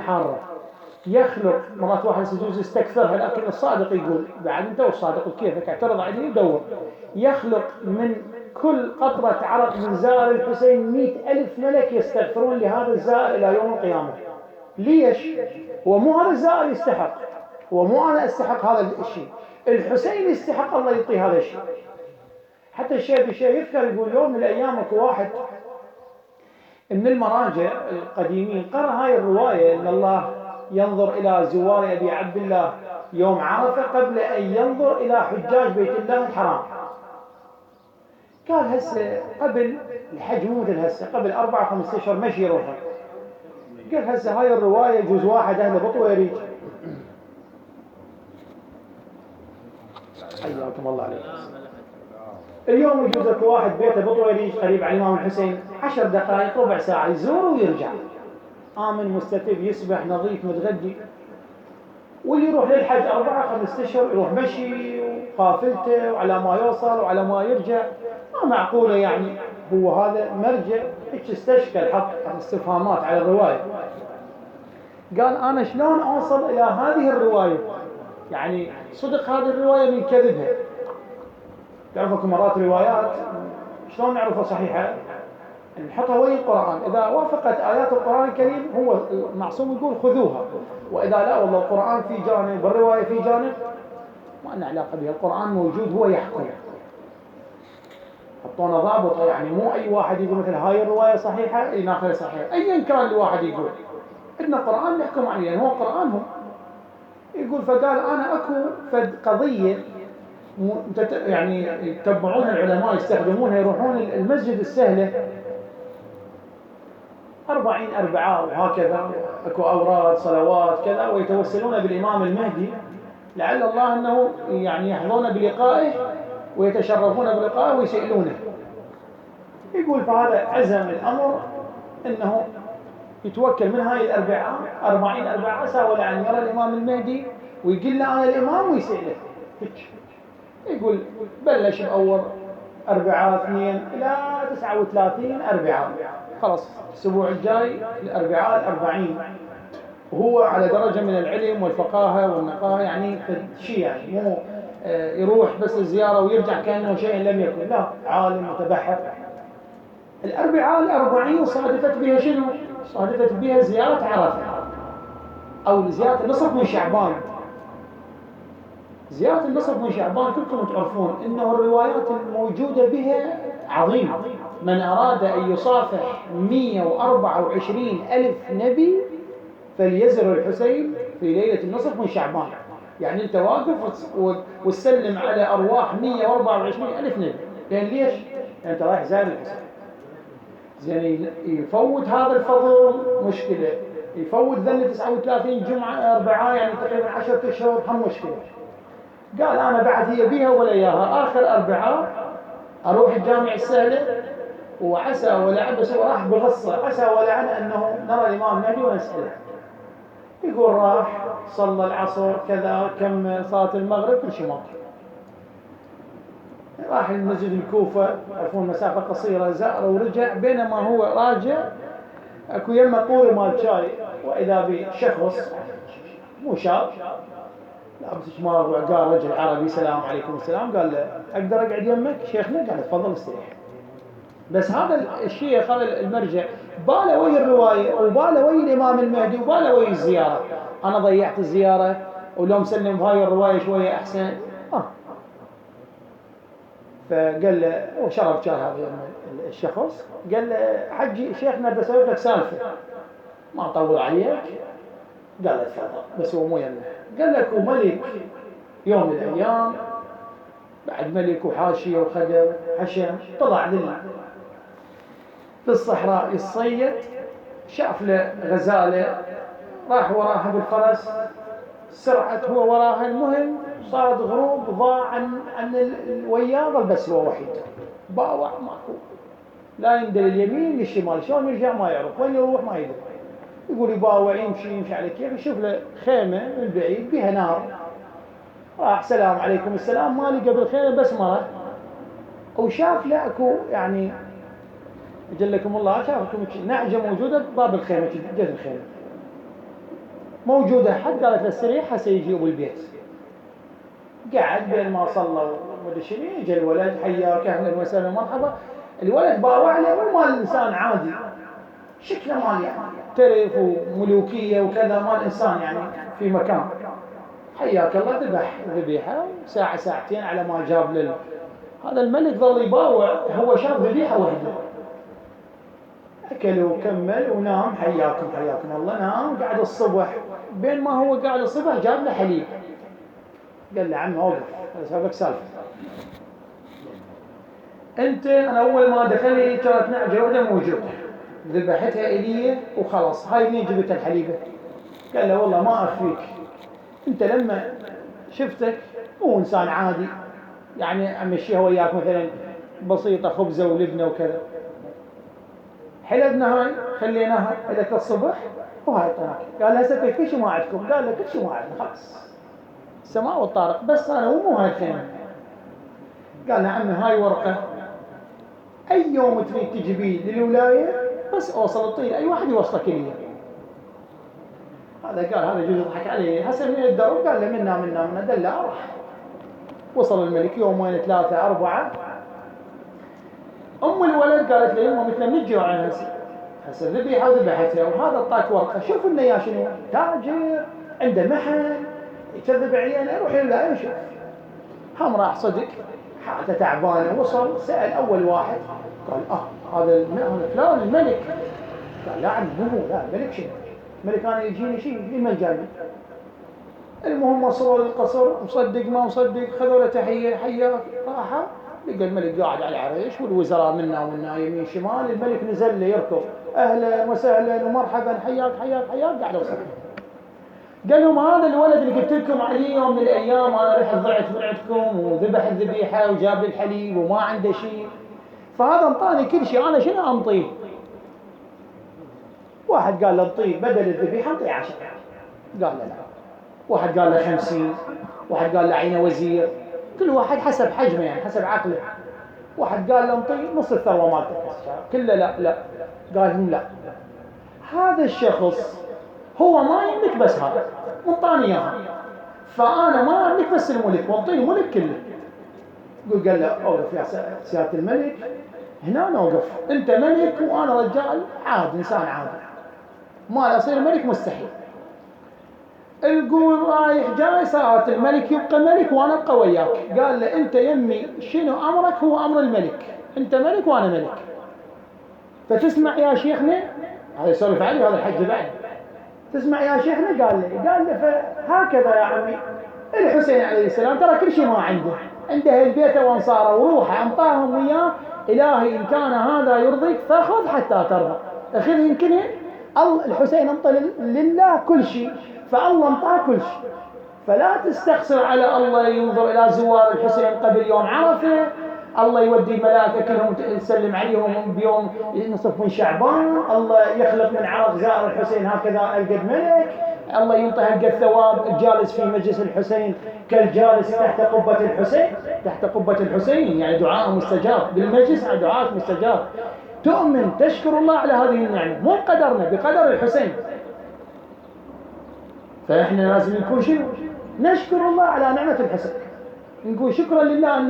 حارة، يخلق مرات واحد يجوز يستكثرها، لكن الصادق يقول بعد أنت والصادق كيفك اعترض عليه ودور، يخلق من كل قطرة عرق من زائر الحسين 100,000 ملك يستغفرون لهذا الزائر إلى يوم القيامة. ليش؟ هو مو هذا الزائر يستحق، ومو أنا أستحق هذا الشيء، الحسين يستحق الله يعطيه هذا الشيء. حتى الشيخ يذكر يقول يوم من الأيام اكو واحد من المراجع القديمين قرأ هاي الرواية إن الله ينظر إلى زوار أبي عبد الله يوم عرفة قبل أن ينظر إلى حجاج بيت الله الحرام. قال هسه قبل الحج مو مثل هسه، قبل 4-5 أشهر مشي يروحون. قال هسه هاي الرواية يجوز واحد أهل بطويري، حياكم الله عليكم، اليوم يجوز اكو واحد بيته بطويري قريب على الإمام الحسين 10 دقائق ربع ساعة يزور ويرجع، آمن مستتب يسبح نظيف متغدي. واللي يروح للحج 4-5 أشهر يروح مشي وقافلته وعلى ما يوصل وعلى ما يرجع، ما معقولة يعني. هو هذا مرجع هيك استشكل حط استفهامات على الرواية. قال أنا شلون أوصل إلى هذه الرواية، يعني صدق هذه الرواية من كذبها. تعرفوا مرات روايات شلون نعرفها صحيحة؟ نحطها وين القرآن، إذا وافقت آيات القرآن الكريم هو المعصوم يقول خذوها، وإذا لا والله القرآن في جانب والرواية في جانب ما لنا علاقة بها، القرآن موجود هو يحكم. حطونا ضابط، يعني مو أي واحد يقول مثل هاي الرواية صحيحة ناخذها صحيحة، أيا كان الواحد يقول إن القرآن نحكم عليه لأن هو قرآنهم. يقول فقال أنا أكو فد قضية يعني يتبعون العلماء يستخدمونها، يروحون المسجد السهلة 40 أربعاء وهكذا اكو أوراد صلوات كذا، ويتوسلون بالإمام المهدي لعل الله أنه يعني يحظون بلقائه ويتشرفون بلقائه ويسئلونه. يقول فهذا عزم الأمر أنه يتوكل من هاي الأربعاء 40 أربعاء ساول أن يرى الإمام المهدي ويقول له أنا الإمام ويسئله. يقول بلش بأول أربعاء 2 إلى 39 أربعاء، خلاص الأسبوع الجاي الأربعاء 40، وهو على درجة من العلم والفقاهة والنقاهة، يعني شيء يعني مو يروح بس الزيارة ويرجع كأنه شيء لم يكن، لا عالم متبحر. الأربعاء 40 صادفت بها شنو؟ صادفت بها زيارة عرفة أو زيارة النصف من شعبان. زيارة النصف من شعبان كلكم تعرفون إنه الروايات الموجودة بها عظيمة. من أراد أن يصافح 124 ألف نبي فليزر الحسين في ليلة النصف من شعبان. يعني أنت واقف وتسلم على أرواح 124 ألف نبي، لأن ليش؟ يعني أنت رايح زار الحسين. زين يفوت هذا الفضل مشكلة، يفوت ذل 39 جمعة أربعاء يعني تقريبا 10 أشهر هم مشكلة. قال أنا بعد هي بيها ولا إياها، آخر أربعاء أروح الجامع السهلة وعسى ولعل، بس راح بغصة عسى ولعل أنه نرى الإمام المهدي ونسأله. يقول راح صلى العصر كذا كم صلاة المغرب كل شيء ماضي، راح المسجد الكوفة عرفون مسافة قصيرة زار ورجع. بينما هو راجع اكو يمه قوري مال شاي، واذا بشخص مو شاب لابس شماغ وقال رجل عربي السلام عليكم السلام، قال له اقدر اقعد يمك شيخنا؟ قال تفضل استريح. بس هذا الشيخ هذا المرجع باله ويا الروايه وباله ويا الامام المهدي وباله ويا الزياره، انا ضيعت الزياره ولو مسلم بهاي الروايه شويه احسن. فقال له وشرب شاي هذا الشخص، قال له حجي شيخنا بدي اسوي لك سالفه ما اطول عليك. قال له تفضل، بس هو مو يمه. قال لك ملك يوم من الايام بعد ملك وحاشيه وخدم حشم طلع للصحراء يصيد، شاف له غزاله راح وراها بالفرس، سرعت هو وراها، المهم صارت غروب ضاع عن وياه، ظل بس هو وحيد باوع ماكو، لا يندل اليمين للشمال، شلون يرجع ما يعرف، وين يروح ما يدري. يقول يباوع يمشي على كيف، يشوف له خيمه من بعيد بها نار، راح سلام عليكم السلام، ما لقى بالخيمه بس مرض، وشاف له اكو يعني اجلكم الله شافكم نعجه موجوده بباب الخيمه جهه الخيمه. موجودة حد، قالت له استريح هسه يجي أبو البيت. قعد بين ما صلى ومدري شنو، يجي الولد حياك أهلا وسهلا مرحبا. الولد باوع عليه مو مال إنسان عادي، شكله مال يعني ترف وملوكية وكذا، مال إنسان يعني في مكان. حياك الله ذبح ذبيحة، ساعة ساعتين على ما جاب هذا الملك ظل يباوع، هو شاف ذبيحة واحدة. أكل وكمل ونام، حياكم حياكم الله، نام. قعد الصبح، بين ما هو قاعد الصبح جاب له حليب. قال له عم اوقف، اسالك سالفه. انا اول ما دخلي كانت نعجه واحده موجوده، ذبحتها الي وخلاص، هاي منين جبت الحليبه؟ قال له والله ما اخفيك، انت لما شفتك مو انسان عادي، يعني امشيها وياك مثلا بسيطه، خبزه ولبنه وكذا. حلبنا هاي خليناها لك الصبح وهاي طناك. قال هسه كل شيء ما عندكم؟ قال له كل شيء ما عندنا خلاص، السماء والطارق، بس انا مو هاي الخيمه. قال له عمي هاي ورقه، اي يوم تريد تجي بي للولايه بس اوصل الطين، اي واحد يوصلك لي. هذا قال هذا جزء ضحك عليه، هسه من الدرب؟ قال له منا دله راح. وصل الملك يومين ثلاثه اربعه. ام الولد قالت له يمه مثل من تجي عن هسه ذبيحه وذبحتها، وهذا اعطاك ورقه، شوف لنا يا شنو، تاجر عنده محل يكذب عياله، روح لله يشوف. هم راح صدق، حالته تعبانه، وصل سال اول واحد، قال هذا فلان الملك. قال لا عمي مو هو، لا الملك شنو؟ الملك انا يجيني شيء لمن جاني؟ المهم وصلوا للقصر، مصدق ما مصدق، خذوا له تحيه، حياك، راحوا لقى الملك قاعد على العريش والوزراء منا ومنا يمين شمال. الملك نزل له يركض، اهلا وسهلا ومرحبا، حياك حياك حياك. قاعد وصل، قال لهم هذا الولد اللي قلت لكم عليه يوم من الايام انا رحت ضعت من عندكم وذبح الذبيحه وجاب لي الحليب وما عنده شيء، فهذا انطاني كل شيء، انا شنو انطيه؟ واحد قال له انطيه بدل الذبيحه انطيه 10. قال له لا. واحد قال له 50، واحد قال له عينه وزير، كل واحد حسب حجمه يعني حسب عقله. واحد قال له انطيه نص الثروه مالتك كله. لا قال هم لا، هذا الشخص هو ما يملك بس هذا، انطاني اياها، فانا ما املك بس الملك، وانطيه الملك كله. قال له اوقف يا سياده الملك، هنا اوقف، انت ملك وانا رجال عادي، انسان عادي، ما اصير ملك مستحيل. القول رايح جاي، صارت الملك يبقى ملك وانا ابقى وياك. قال له انت يمي شنو امرك؟ هو امر الملك، انت ملك وانا ملك، فتسمع يا شيخنا. هذا يسولف عليه هذا الحج بعد، تسمع يا شيخنا؟ قال له فهكذا يا عمي، الحسين عليه السلام ترى كل شيء ما عنده البيت وانصاره وروحه، انطاهم اياه. الهي ان كان هذا يرضيك فخذ حتى ترضى، اخذ يمكن الحسين انطى لله كل شيء، فالله انطاه كل شيء، فلا تستخسر على الله ينظر الى زوار الحسين قبل يوم عرفه، الله يودي الملائكه كلهم يسلم عليهم بيوم نصف من شعبان، الله يخلق من عرض زائر الحسين هكذا القد ملك، الله ينطي هالقد ثواب الجالس في مجلس الحسين كالجالس تحت قبه الحسين. تحت قبه الحسين يعني دعاء مستجاب، بالمجلس دعاء مستجاب. تؤمن تشكر الله على هذه النعمه، مو بقدرنا، بقدر الحسين. فاحنا لازم نكون شنو؟ نشكر الله على نعمه الحسين، نقول شكرا لله أن